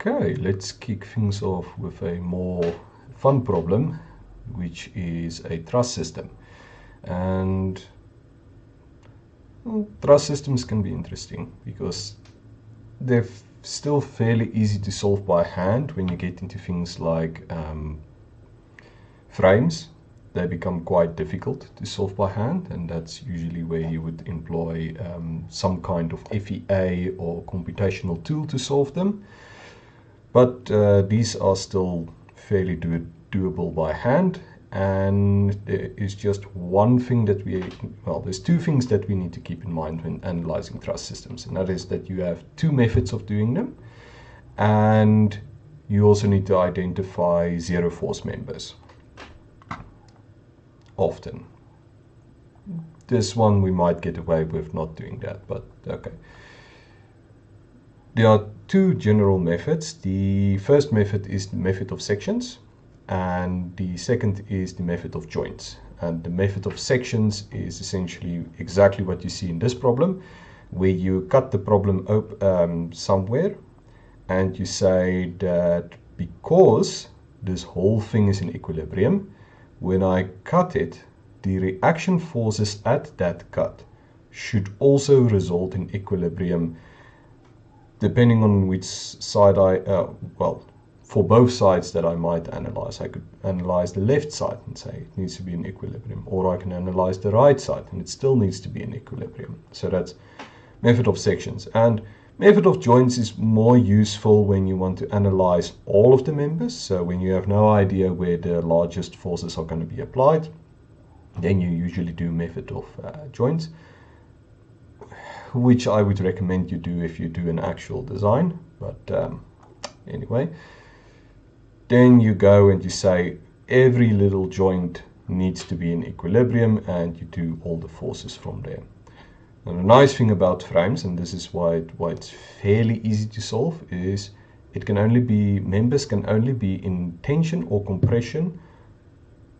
Okay, let's kick things off with a more fun problem, which is a truss system. And truss systems can be interesting because they're still fairly easy to solve by hand. When you get into things like frames, they become quite difficult to solve by hand, and that's usually where you would employ some kind of FEA or computational tool to solve them. But these are still fairly doable by hand, and there is just one thing that there's two things that we need to keep in mind when analyzing truss systems, and that is that you have two methods of doing them, and you also need to identify zero force members. Often. This one we might get away with not doing that, but okay. There are two general methods. The first method is the method of sections, and the second is the method of joints. And the method of sections is essentially exactly what you see in this problem, where you cut the problem somewhere, and you say that because this whole thing is in equilibrium, when I cut it, the reaction forces at that cut should also result in equilibrium, depending on which side for both sides that I might analyze. I could analyze the left side and say it needs to be in equilibrium, or I can analyze the right side and it still needs to be in equilibrium. So that's method of sections. And method of joints is more useful when you want to analyze all of the members. So when you have no idea where the largest forces are going to be applied, then you usually do method of joints, which I would recommend you do if you do an actual design. But anyway, then you go and you say every little joint needs to be in equilibrium, and you do all the forces from there. And the nice thing about frames, and this is why it's fairly easy to solve, is members can only be in tension or compression,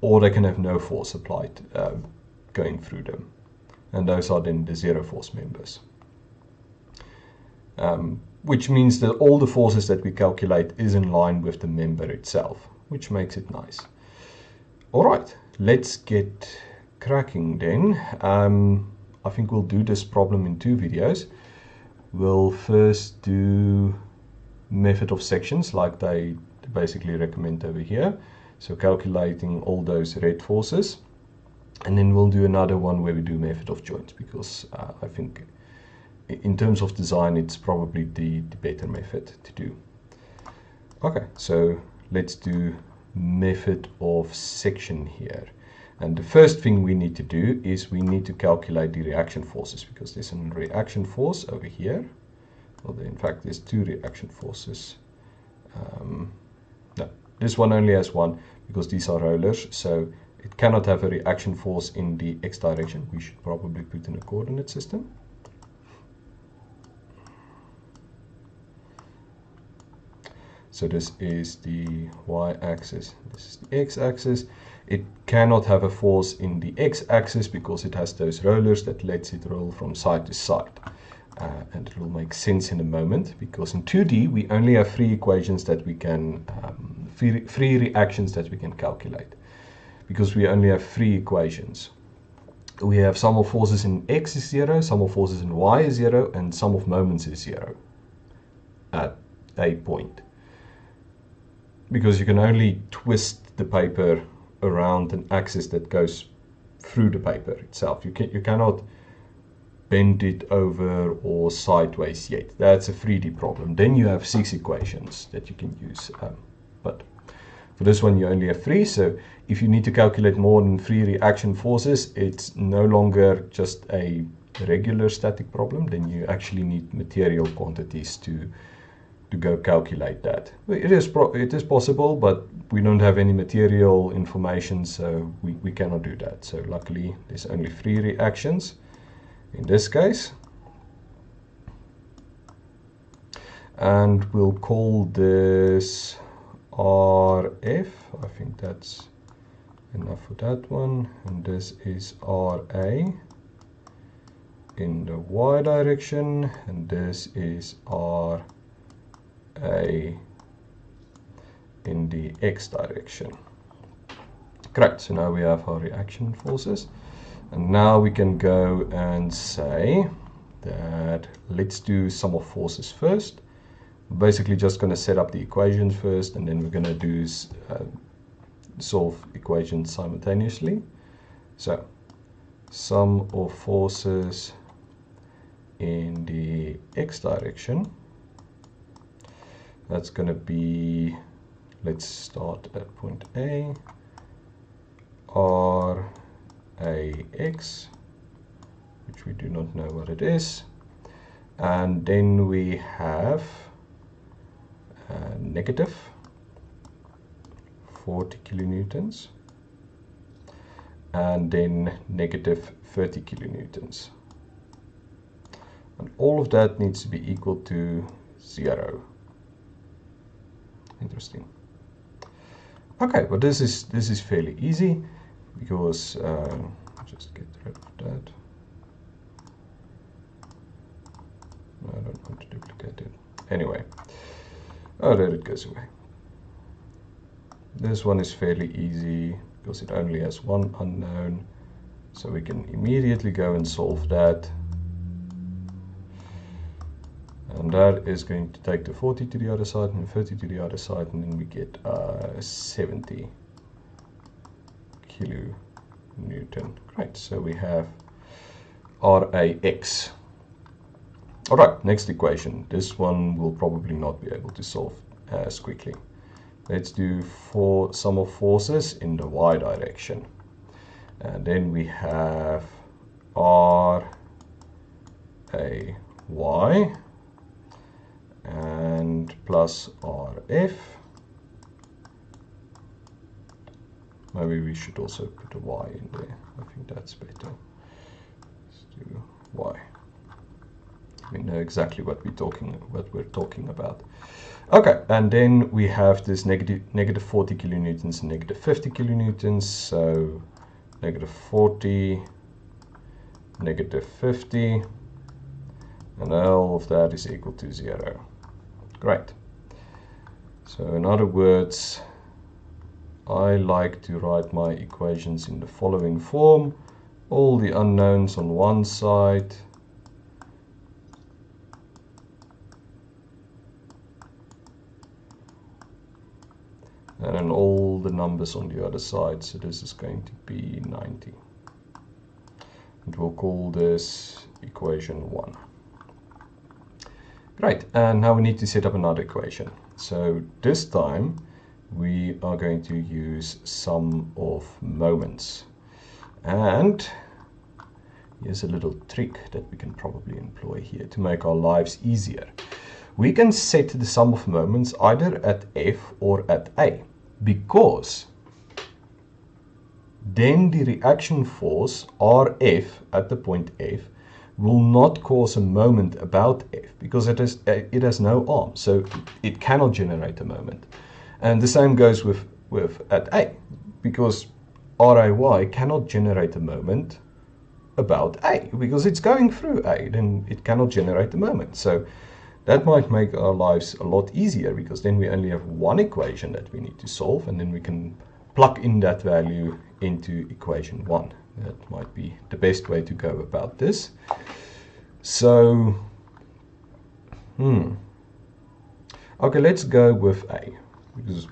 or they can have no force applied going through them. And those are then the zero force members. Which means that all the forces that we calculate is in line with the member itself, which makes it nice. All right, let's get cracking then. I think we'll do this problem in two videos. We'll first do method of sections like they basically recommend over here. So calculating all those red forces. And then we'll do another one where we do method of joints, because I think in terms of design, it's probably the better method to do. Okay, so let's do method of section here. And the first thing we need to do is we need to calculate the reaction forces, because there's a reaction force over here. Well, in fact, there's two reaction forces. No, this one only has one, because these are rollers, so it cannot have a reaction force in the x direction. We should probably put in a coordinate system. So this is the y-axis, this is the x-axis. It cannot have a force in the x-axis because it has those rollers that lets it roll from side to side. And it will make sense in a moment, because in 2D we only have three equations that we can, three reactions that we can calculate. Because we only have three equations. We have sum of forces in x is 0, sum of forces in y is 0, and sum of moments is 0 at a point. Because you can only twist the paper around an axis that goes through the paper itself. You cannot bend it over or sideways yet. That's a 3D problem. Then you have 6 equations that you can use. But for this one you only have 3, so if you need to calculate more than 3 reaction forces, it's no longer just a regular static problem. Then you actually need material quantities to go calculate that. It is possible, but we don't have any material information, so we cannot do that. So luckily there's only 3 reactions in this case. And we'll call this RF. I think that's enough for that one. And this is RA in the y direction, and this is RA in the x direction. Great, so now we have our reaction forces. And now we can go and say that let's do sum of forces first. We're basically just going to set up the equations first, and then we're going to do solve equations simultaneously. So sum of forces in the x direction, that's going to be, let's start at point A, RAX, which we do not know what it is, and then we have negative 40 kilonewtons, and then negative 30 kilonewtons. And all of that needs to be equal to 0. Interesting. Okay, but this is fairly easy, because just get rid of that. No, I don't want to duplicate it. Anyway, oh, there it goes away. This one is fairly easy because it only has one unknown, so we can immediately go and solve that. And that is going to take the 40 to the other side and 30 to the other side, and then we get 70 kilonewton. Great, so we have RAX. Alright, next equation. This one we'll probably not be able to solve as quickly. Let's do sum of forces in the y direction. And then we have RAY and plus RF. Maybe we should also put a y in there. I think that's better. Let's do y. We know exactly what we're talking about. Okay, and then we have this negative 40 kilonewtons and negative 50 kilonewtons. So negative 40, negative 50, and all of that is equal to 0. Great. So in other words, I like to write my equations in the following form. All the unknowns on one side, and then all the numbers on the other side. So this is going to be 90. And we'll call this equation 1. Great, and now we need to set up another equation. So this time we are going to use sum of moments. And here's a little trick that we can probably employ here to make our lives easier. We can set the sum of moments either at F or at A, because then the reaction force RF at the point F will not cause a moment about F, because it has no arm, so it cannot generate a moment. And the same goes with at A, because RAY cannot generate a moment about A, because it's going through A, then it cannot generate a moment. So that might make our lives a lot easier, because then we only have one equation that we need to solve, and then we can plug in that value into equation 1. That might be the best way to go about this. So, okay, let's go with A, because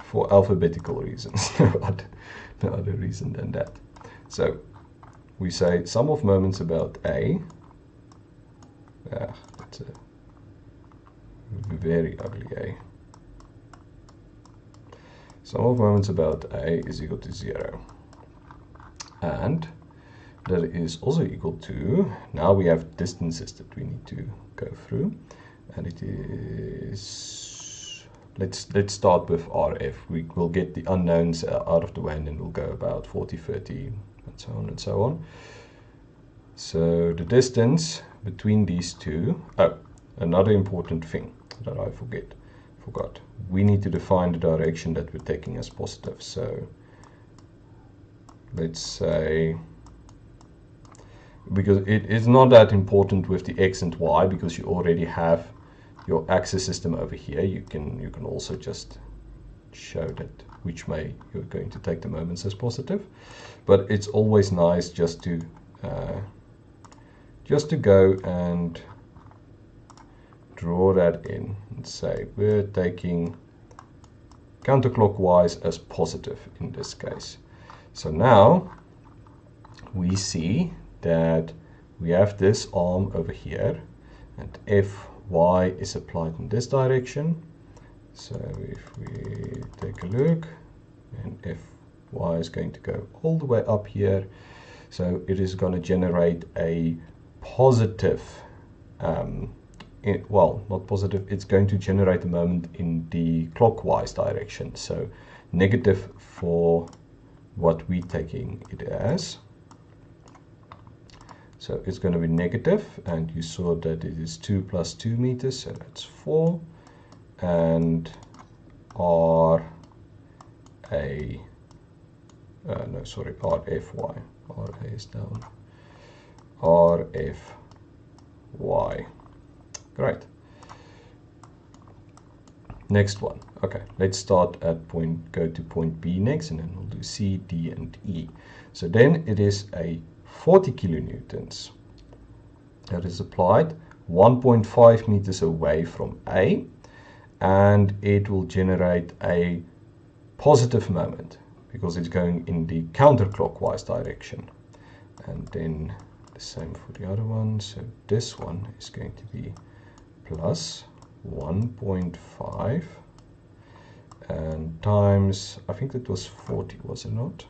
for alphabetical reasons, no other reason than that. So we say sum of moments about A. That's a very ugly A. Sum of moments about A is equal to 0. And that is also equal to, now we have distances that we need to go through. And it is, let's start with RF. We will get the unknowns out of the way, and then we'll go about 40, 30, and so on and so on. So the distance between these two, another important thing that I forgot. We need to define the direction that we're taking as positive. So let's say, because it is not that important with the X and Y, because you already have your axis system over here. You can also just show that which way you're going to take the moments as positive. But it's always nice just to go and draw that in and say we're taking counterclockwise as positive in this case. So now we see that we have this arm over here, and Fy is applied in this direction. So if we take a look, and Fy is going to go all the way up here, so it is going to generate a positive, well, not positive, it's going to generate a moment in the clockwise direction. So negative for what we're taking it as. So it's going to be negative, and you saw that it is 2 plus 2 meters, so that's 4. And RFY. RA is down. RFY. Great. Next one. Okay, let's start at go to point B next, and then we'll do C, D, and E. So then it is a 40 kilonewtons that is applied 1.5 meters away from A, and it will generate a positive moment because it's going in the counterclockwise direction. And then the same for the other one. So this one is going to be plus 1.5 and times, I think that was 40, was it not?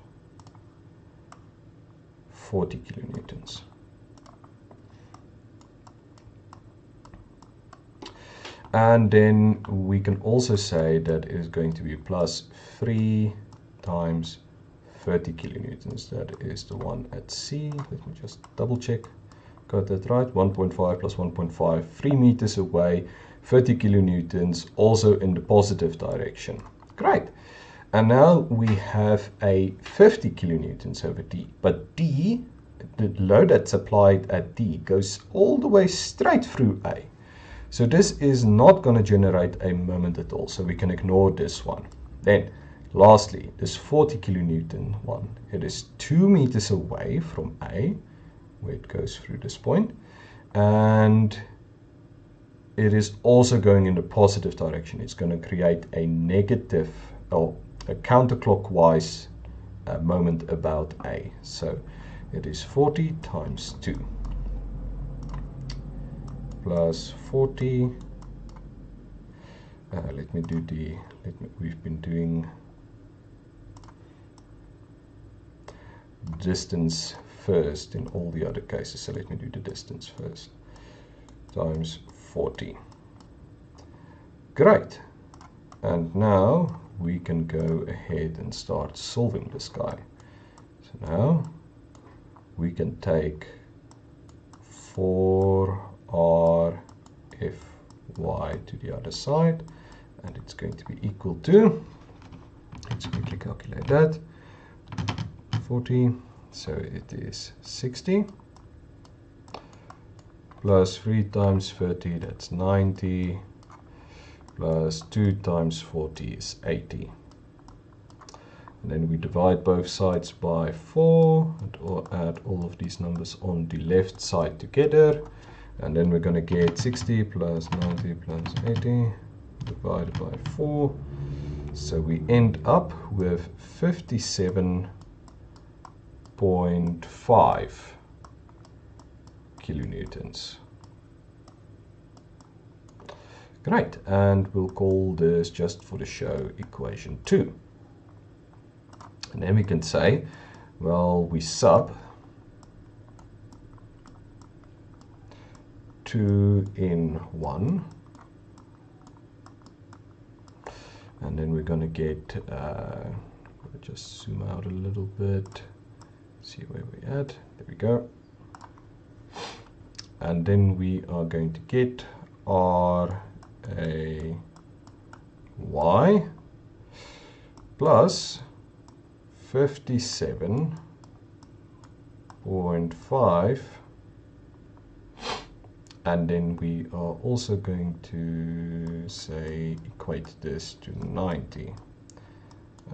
40 kilonewtons. And then we can also say that it is going to be plus 3 times 30 kilonewtons. That is the one at C. Let me just double check. Got that right? 1.5 plus 1.5, 3 meters away, 30 kilonewtons, also in the positive direction. Great. And now we have a 50 kilonewtons over D. But D, the load that's applied at D, goes all the way straight through A. So this is not going to generate a moment at all. So we can ignore this one. Then, lastly, this 40 kilonewton one. It is 2 meters away from A, where it goes through this point. And it is also going in the positive direction. It's going to create a negative, or a counterclockwise moment about A. So it is 40 times 2 plus 40. Let me do we've been doing distance first in all the other cases, so let me do the distance first. Times 40. Great. And now we can go ahead and start solving this guy. So now we can take 4RFY to the other side, and it's going to be equal to, let's quickly calculate that, 40, so it is 60, plus 3 times 30, that's 90, plus 2 times 40 is 80. And then we divide both sides by 4 and add all of these numbers on the left side together. And then we're going to get 60 plus 90 plus 80 divided by 4. So we end up with 57.5 kilonewtons. Great, and we'll call this, just for the show, equation 2. And then we can say, well, we sub 2 in 1. And then we're going to get, just zoom out a little bit, see where we're at. There we go. And then we are going to get RAY plus 57.5, and then we are also going to say equate this to 90.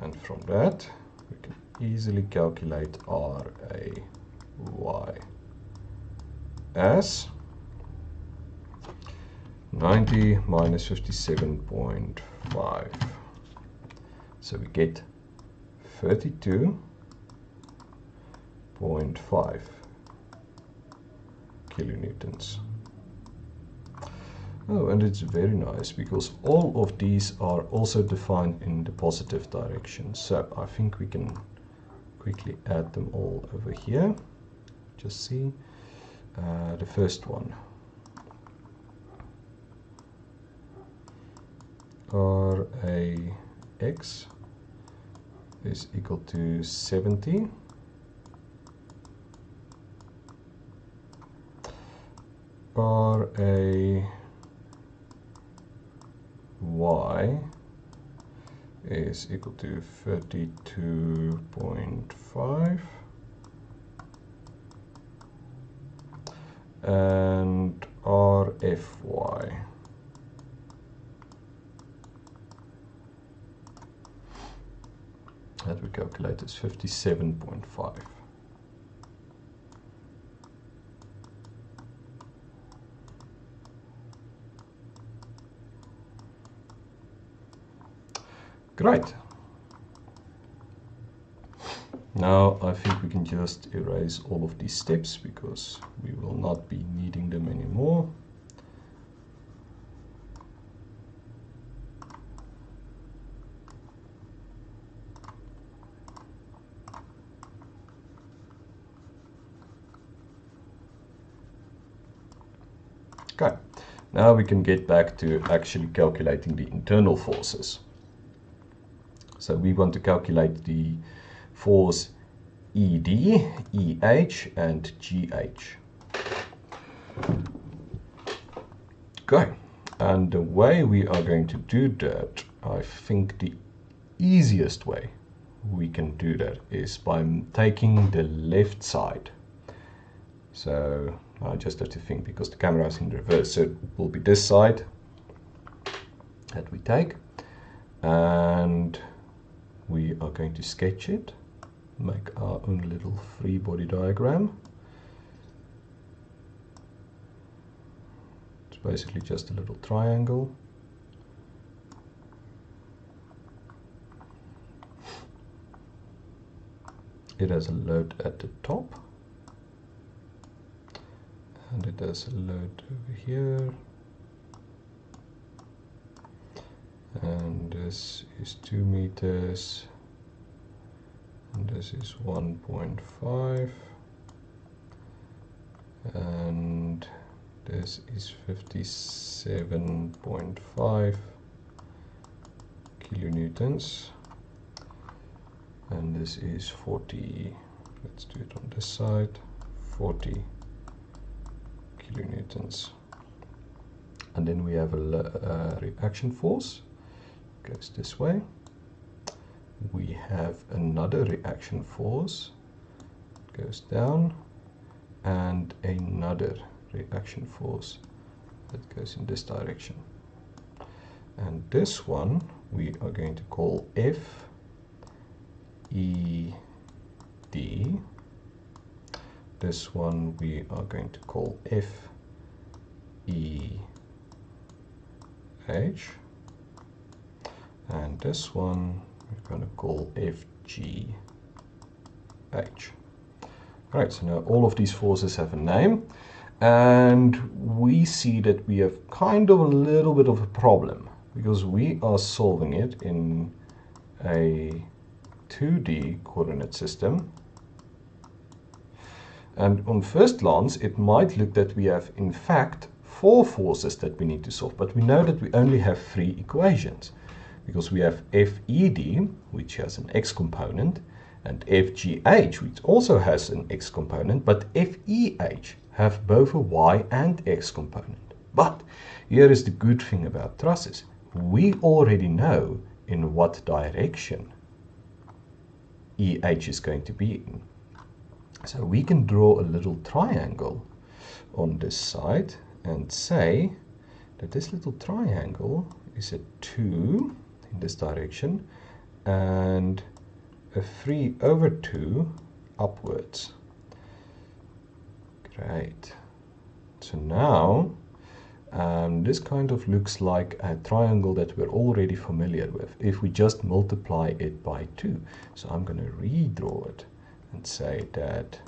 And from that, we can easily calculate RAY as 90 minus 57.5. So we get 32.5 kilonewtons. Oh, and it's very nice because all of these are also defined in the positive direction. So I think we can quickly add them all over here. Just see the first one. RAX is equal to 70. RAY is equal to 32.5. And RFY that we calculate is 57.5. Great. Now I think we can just erase all of these steps because we will not be needing them anymore. Okay, now we can get back to actually calculating the internal forces. So we want to calculate the force ED, EH and GH. Okay, and the way we are going to do that, I think the easiest way we can do that is by taking the left side. So I just have to think because the camera is in reverse, so it will be this side that we take, and we are going to sketch it, make our own little free body diagram. It's basically just a little triangle. It has a load at the top, and it has a load over here, and this is 2 meters, and this is 1.5, and this is 57.5 kilonewtons, and this is 40, let's do it on this side, 40 kilonewtons. And then we have a reaction force, goes this way. We have another reaction force, goes down, and another reaction force that goes in this direction. And this one we are going to call F E D. This one we are going to call F E H, and this one we're going to call FGH. Right, so now all of these forces have a name, and we see that we have kind of a little bit of a problem because we are solving it in a 2D coordinate system. And on first glance, it might look that we have, in fact, 4 forces that we need to solve, but we know that we only have 3 equations because we have FED, which has an x component, and FGH, which also has an x component, but FEH have both a y and x component. But here is the good thing about trusses. We already know in what direction EH is going to be in. So we can draw a little triangle on this side and say that this little triangle is a 2 in this direction and a 3 over 2 upwards. Great. So now this kind of looks like a triangle that we're already familiar with if we just multiply it by 2. So I'm going to redraw it and say that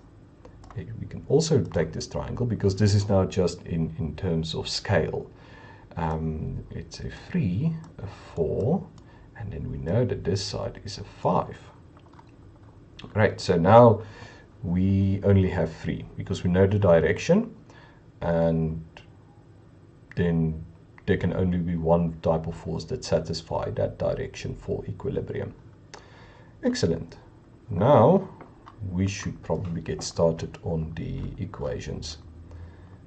we can also take this triangle, because this is now just in terms of scale. It's a 3, a 4, and then we know that this side is a 5. Right, so now we only have 3 because we know the direction, and then there can only be one type of force that satisfies that direction for equilibrium. Excellent. Now we should probably get started on the equations.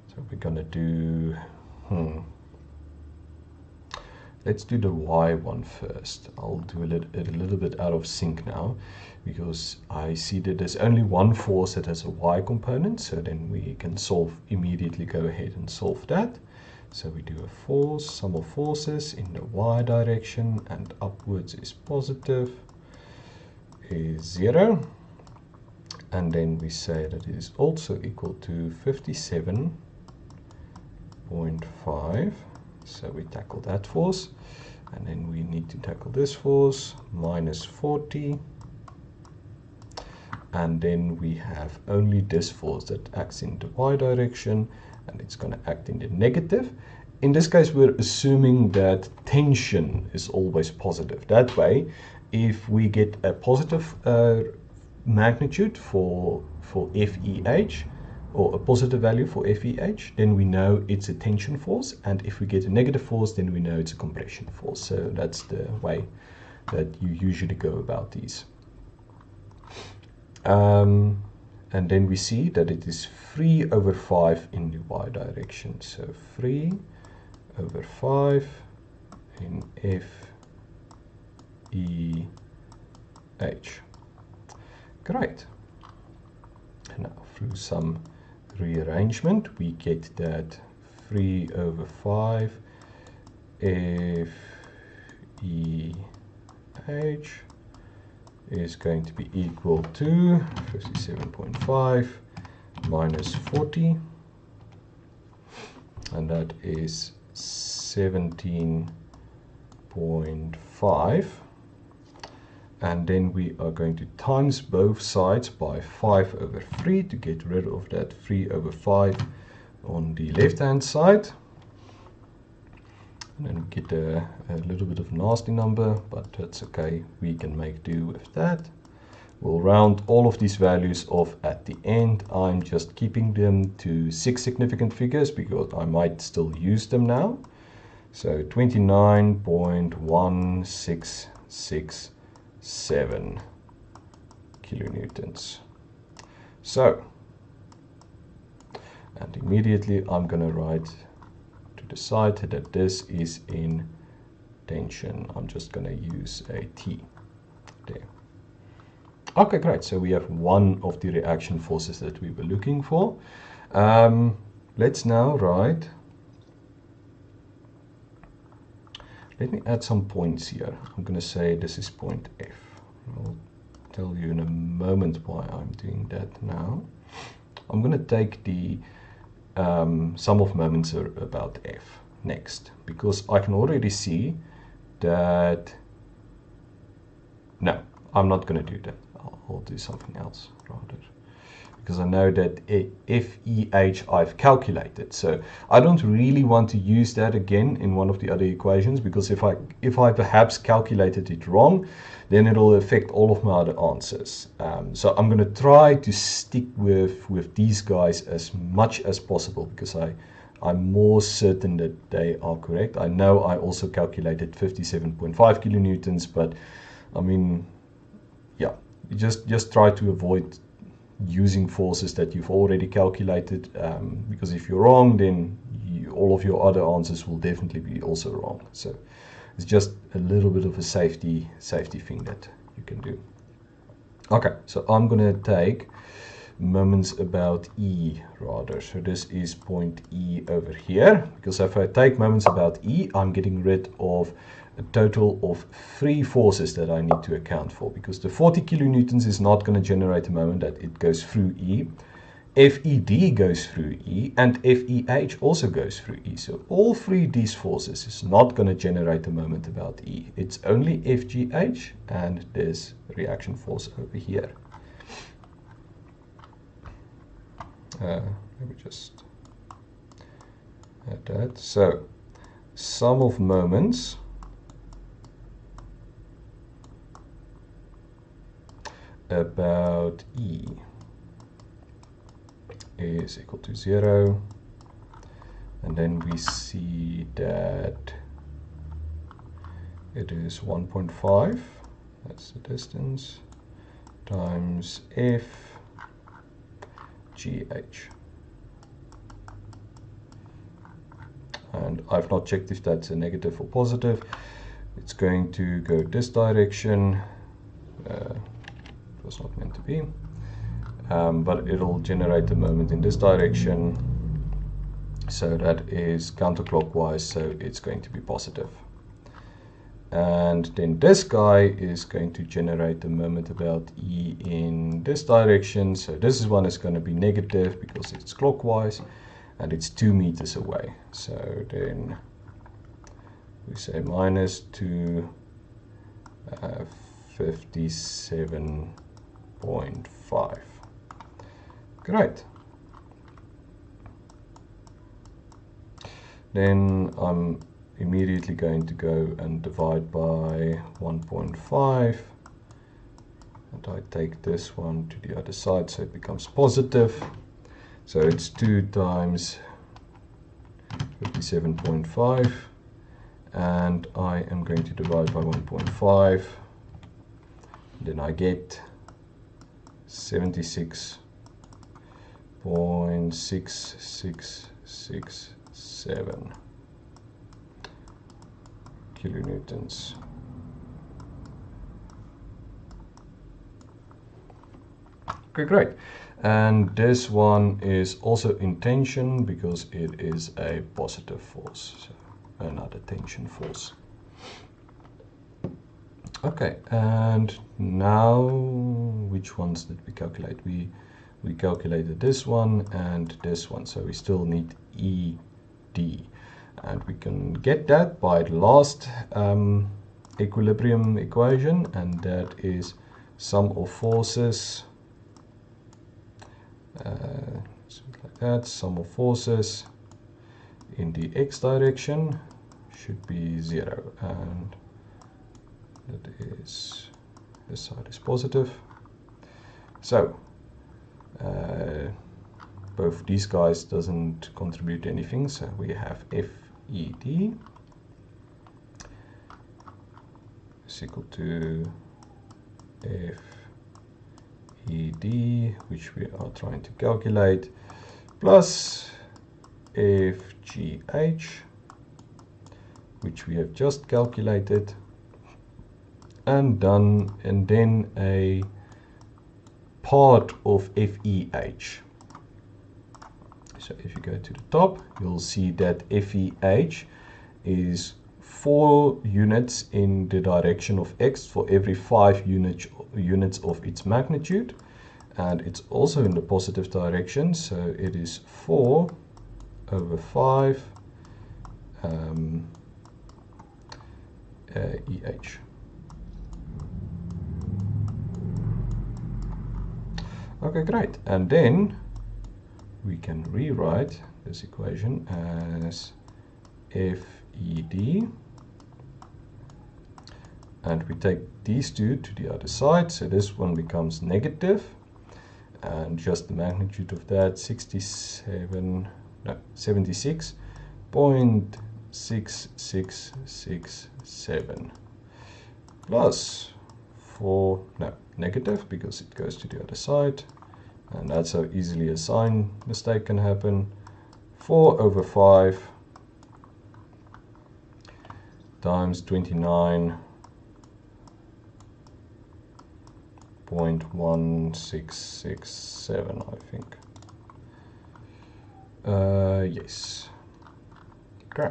So we're going to do, let's do the y one first. I'll do it a little bit out of sync now, because I see that there's only one force that has a y component, so then we can immediately go ahead and solve that. So we do a force, sum of forces in the y direction, and upwards is positive, is 0. And then we say that it is also equal to 57.5. So we tackle that force. And then we need to tackle this force, minus 40. And then we have only this force that acts in the y direction, and it's going to act in the negative. In this case, we're assuming that tension is always positive. That way, if we get a positive magnitude for FEH, or a positive value for FEH, then we know it's a tension force, and if we get a negative force, then we know it's a compression force. So that's the way that you usually go about these. And then we see that it is 3 over 5 in the y direction. So 3 over 5 in FEH. Great. And now through some rearrangement, we get that 3 over 5 FEH is going to be equal to 57.5 minus 40, and that is 17.5. And then we are going to times both sides by 5 over 3 to get rid of that 3 over 5 on the left hand side. And then we get a little bit of a nasty number, but that's okay, we can make do with that. We'll round all of these values off at the end. I'm just keeping them to 6 significant figures because I might still use them now. So 29.1667 kilonewtons. So, and immediately I'm going to write to the side that this is in tension. I'm just going to use a T there. Okay, great. So we have one of the reaction forces that we were looking for. Let's now write, let me add some points here. I'm going to say this is point F. I'll tell you in a moment why I'm doing that now. I'm going to take the sum of moments about F next, because I can already see that, no, I'm not going to do that. I'll do something else rather, because I know that FEH I've calculated. So I don't really want to use that again in one of the other equations, because if I perhaps calculated it wrong, then it'll affect all of my other answers. So I'm going to try to stick with these guys as much as possible, because I'm more certain that they are correct. I know I also calculated 57.5 kilonewtons, but I mean, yeah, just try to avoid using forces that you've already calculated, because if you're wrong, then all of your other answers will definitely be also wrong. So it's just a little bit of a safety thing that you can do. Okay, so I'm going to take moments about E rather. So this is point E over here, because if I take moments about E, I'm getting rid of a total of 3 forces that I need to account for, because the 40 kilonewtons is not going to generate a moment that it goes through E. FED goes through E, and FEH also goes through E. So all 3 of these forces is not going to generate a moment about E. It's only FGH and this reaction force over here. Let me just add that. So sum of moments about E is equal to 0, and then we see that it is 1.5, that's the distance, times F GH. And I've not checked if that's a negative or positive. It's going to go this direction. It was not meant to be. But it'll generate a moment in this direction. So that is counterclockwise, so it's going to be positive. And then this guy is going to generate a moment about E in this direction. So this is one is going to be negative because it's clockwise and it's 2 meters away. So then we say minus 57.5. Great. Then I'm immediately going to go and divide by 1.5, and I take this one to the other side so it becomes positive. So it's 2 times 57.5, and I am going to divide by 1.5, then I get 76.6667 kilonewtons. Okay, great. And this one is also in tension because it is a positive force, so another tension force. Okay, and now which ones did we calculate? We calculated this one and this one, so we still need ED. And we can get that by the last equilibrium equation, and that is sum of forces, something like that, sum of forces in the x direction should be 0, and that is, this side is positive. So both these guys doesn't contribute anything, so we have FED is equal to FED, which we are trying to calculate, plus FGH, which we have just calculated, and then a part of FEH. So if you go to the top, you'll see that FEH is 4 units in the direction of x for every 5 units of its magnitude, and it's also in the positive direction, so it is 4 over 5 EH. Okay, great. And then we can rewrite this equation as FED, and we take these two to the other side, so this one becomes negative, and just the magnitude of that, 76.6667 plus 4, no, negative, because it goes to the other side, and that's how easily a sign mistake can happen. 4 over 5 times 29.5 29.1667, I think. Yes. Okay.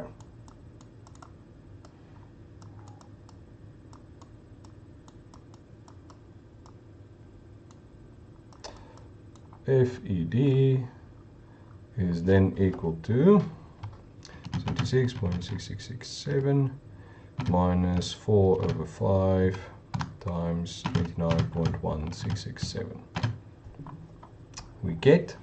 FED is then equal to 76.6667 minus 4 over 5 times 29.1667. We get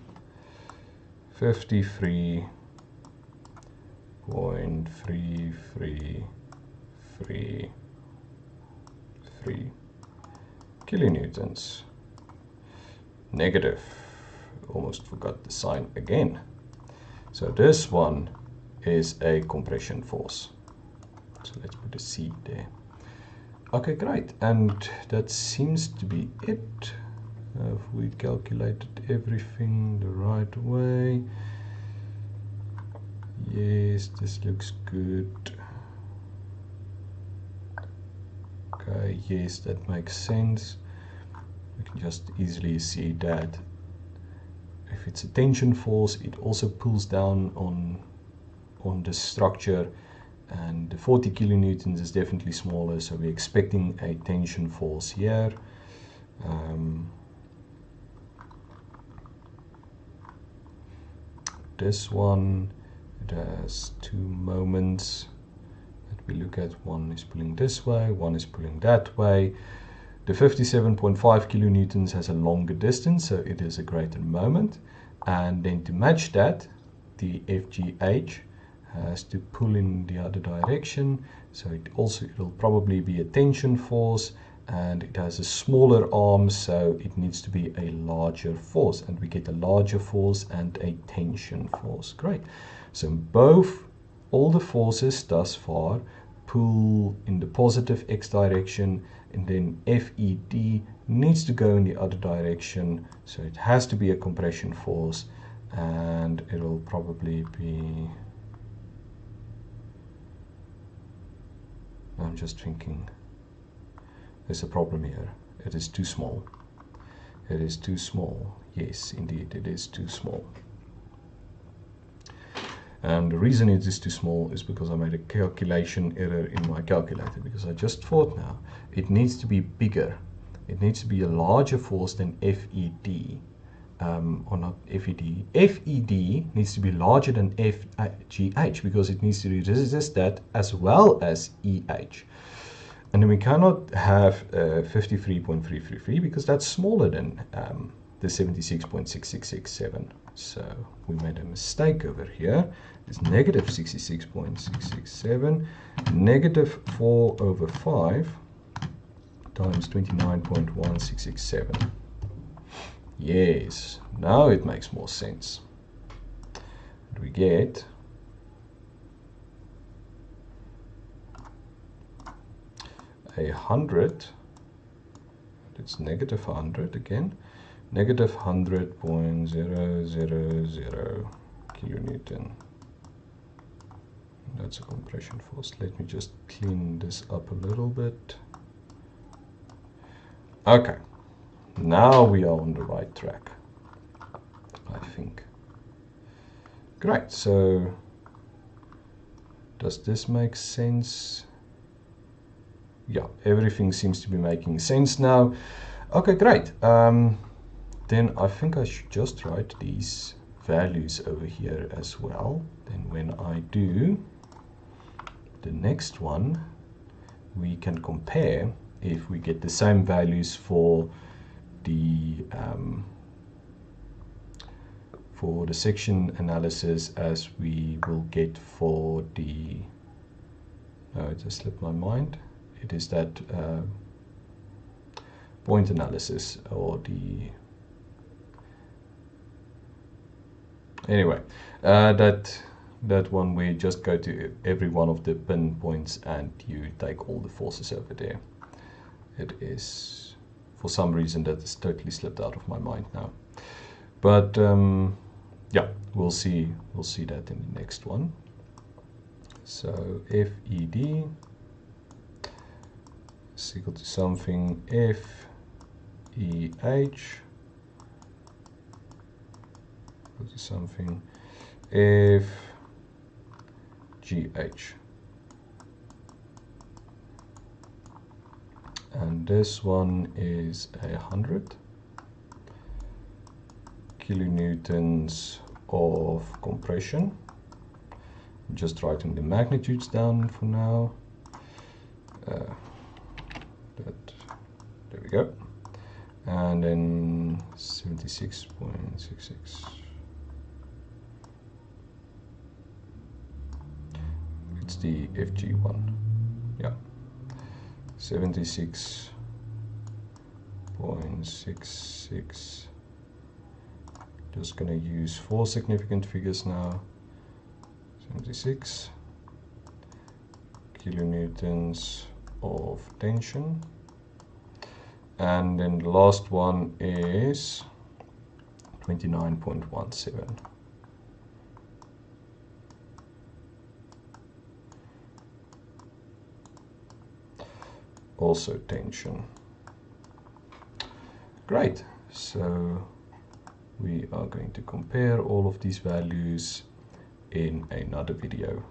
53.3333 kilonewtons. Negative. Almost forgot the sign again. So this one is a compression force. So let's put a C there. Okay, great. And that seems to be it. Have we calculated everything the right way? Yes, this looks good. Okay, yes, that makes sense. We can just easily see that if it's a tension force, it also pulls down on the structure, and the 40 kilonewtons is definitely smaller, so we're expecting a tension force here. This one, it has two moments that we look at. One is pulling this way, one is pulling that way. The 57.5 kilonewtons has a longer distance, so it is a greater moment. And then to match that, the FGH has to pull in the other direction, so it'll probably be a tension force, and it has a smaller arm, so it needs to be a larger force, and we get a larger force and a tension force. Great. So all the forces thus far pull in the positive x direction, and then FED needs to go in the other direction, so it has to be a compression force, and it'll probably be, I'm just thinking, there's a problem here. It is too small. It is too small. Yes, indeed, it is too small. And the reason it is too small is because I made a calculation error in my calculator, because I just thought now it needs to be bigger. It needs to be a larger force than FED, or not FED. FED needs to be larger than FGH because it needs to resist that as well as EH. And then we cannot have 53.333 because that's smaller than the 76.6667. So we made a mistake over here. It's negative 66.667, negative 4 over 5 times 29.1667. Yes, now it makes more sense. And we get a 100, it's negative 100 again, negative 100.000 kilonewton. That's a compression force. Let me just clean this up a little bit. Okay, now we are on the right track, I think. Great, so does this make sense? Yeah, everything seems to be making sense now. Okay, great. Then I think I should just write these values over here as well. Then when I do the next one, we can compare if we get the same values for the section analysis as we will get for the, no, it just slipped my mind. It is that point analysis, or the, anyway, that one where you just go to every one of the pin points and you take all the forces over there. It is, for some reason, that is totally slipped out of my mind now. But yeah, we'll see that in the next one. So FED is equal to something, go to something, if GH. And this one is 100 kilonewtons of compression. I'm just writing the magnitudes down for now. There we go. And then 76.66. It's the FG one. Yeah. 76.66. Just gonna use 4 significant figures now. 76 kilonewtons of tension. And then the last one is 29.17. Also tension. Great. So we are going to compare all of these values in another video.